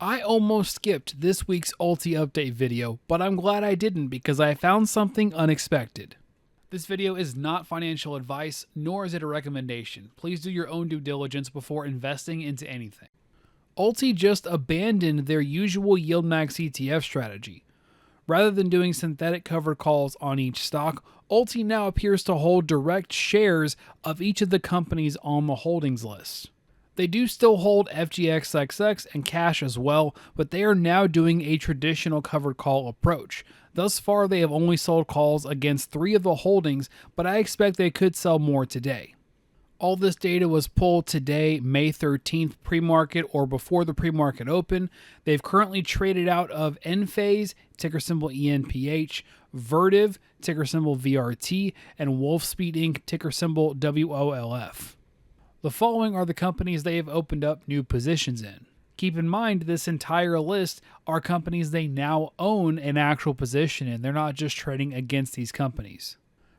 I almost skipped this week's ULTY update video, but I'm glad I didn't because I found something unexpected. This video is not financial advice, nor is it a recommendation. Please do your own due diligence before investing into anything. ULTY just abandoned their usual YieldMax ETF strategy. Rather than doing synthetic covered calls on each stock, ULTY now appears to hold direct shares of each of the companies on the holdings list. They do still hold FGXXX and cash as well, but they are now doing a traditional covered call approach. Thus far, they have only sold calls against 3 of the holdings, but I expect they could sell more today. All this data was pulled today, May 13th, pre-market or before the pre-market open. They've currently traded out of Enphase, ticker symbol ENPH, Vertiv, ticker symbol VRT, and Wolfspeed Inc., ticker symbol WOLF. The following are the companies they have opened up new positions in. Keep in mind, this entire list are companies they now own an actual position in. They're not just trading against these companies.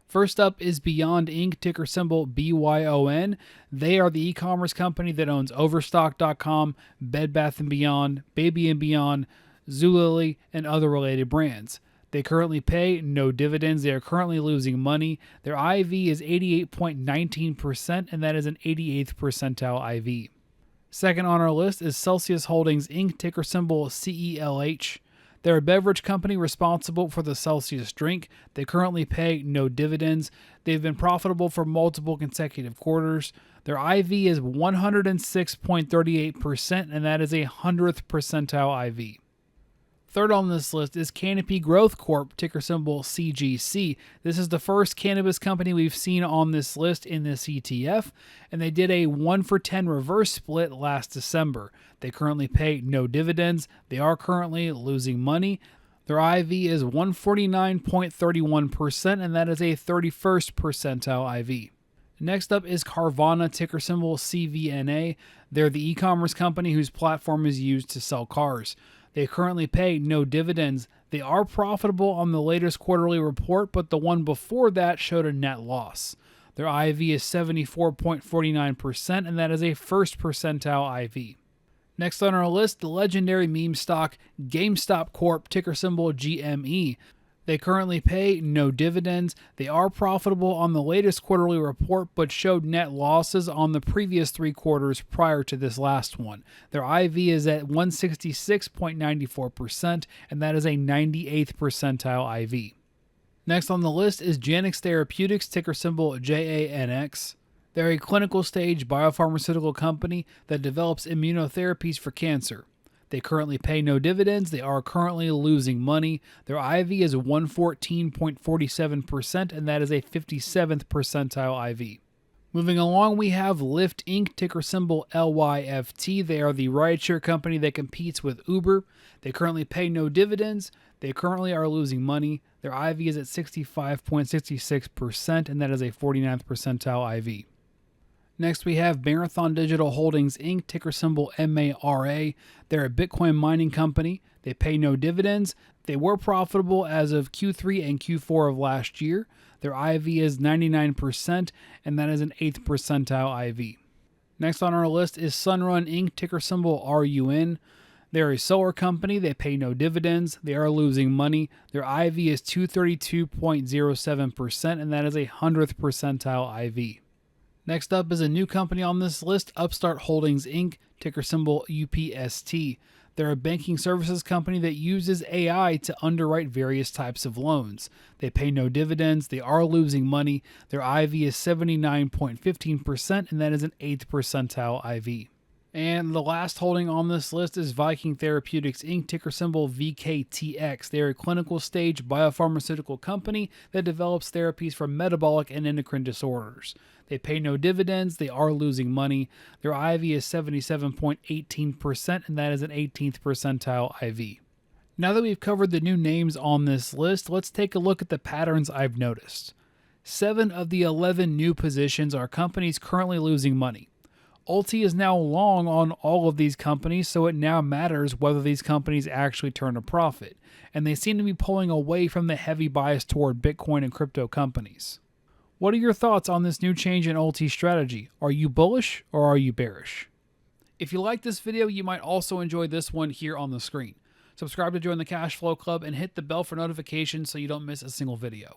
First up is Beyond Inc., ticker symbol BYON. They are the e-commerce company that owns Overstock.com, Bed Bath & Beyond, Baby & Beyond, Zulily, and other related brands. They currently pay no dividends. They are currently losing money. Their IV is 88.19%, and that is an 88th percentile IV. Second on our list is Celsius Holdings Inc., ticker symbol CELH. They're a beverage company responsible for the Celsius drink. They currently pay no dividends. They've been profitable for multiple consecutive quarters. Their IV is 106.38%, and that is a 100th percentile IV. Third on this list is Canopy Growth Corp., ticker symbol CGC. This is the first cannabis company we've seen on this list in this ETF, and they did a 1-for-10 reverse split last December. They currently pay no dividends. They are currently losing money. Their IV is 149.31%, and that is a 31st percentile IV. Next up is Carvana, ticker symbol CVNA. They're the e-commerce company whose platform is used to sell cars. They currently pay no dividends. They are profitable on the latest quarterly report, but the one before that showed a net loss. Their IV is 74.49%, and that is a first percentile IV. Next on our list, the legendary meme stock GameStop Corp., ticker symbol GME. They currently pay no dividends. They are profitable on the latest quarterly report, but showed net losses on the previous 3 quarters prior to this last one. Their IV is at 166.94%, and that is a 98th percentile IV. Next on the list is Janux Therapeutics, ticker symbol JANX. They're a clinical stage biopharmaceutical company that develops immunotherapies for cancer. They currently pay no dividends. They are currently losing money. Their IV is 114.47%, and that is a 57th percentile IV. Moving along, we have Lyft Inc., ticker symbol LYFT. They are the rideshare company that competes with Uber. They currently pay no dividends. They currently are losing money. Their IV is at 65.66%, and that is a 49th percentile IV. Next, we have Marathon Digital Holdings Inc., ticker symbol MARA. They're a Bitcoin mining company. They pay no dividends. They were profitable as of Q3 and Q4 of last year. Their IV is 99%, and that is an 8th percentile IV. Next on our list is Sunrun Inc., ticker symbol RUN. They're a solar company. They pay no dividends. They are losing money. Their IV is 232.07%, and that is a 100th percentile IV. Next up is a new company on this list, Upstart Holdings Inc., ticker symbol UPST. They're a banking services company that uses AI to underwrite various types of loans. They pay no dividends. They are losing money. Their IV is 79.15%, and that is an 8th percentile IV. And the last holding on this list is Viking Therapeutics Inc., ticker symbol VKTX. They are a clinical stage biopharmaceutical company that develops therapies for metabolic and endocrine disorders. They pay no dividends. They are losing money. Their IV is 77.18%, and that is an 18th percentile IV. Now that we've covered the new names on this list, let's take a look at the patterns I've noticed. 7 of the 11 new positions are companies currently losing money. ULTY is now long on all of these companies, so it now matters whether these companies actually turn a profit, and they seem to be pulling away from the heavy bias toward Bitcoin and crypto companies. What are your thoughts on this new change in ULTY strategy? Are you bullish or are you bearish? If you like this video, you might also enjoy this one here on the screen. Subscribe to join the Cash Flow Club and hit the bell for notifications so you don't miss a single video.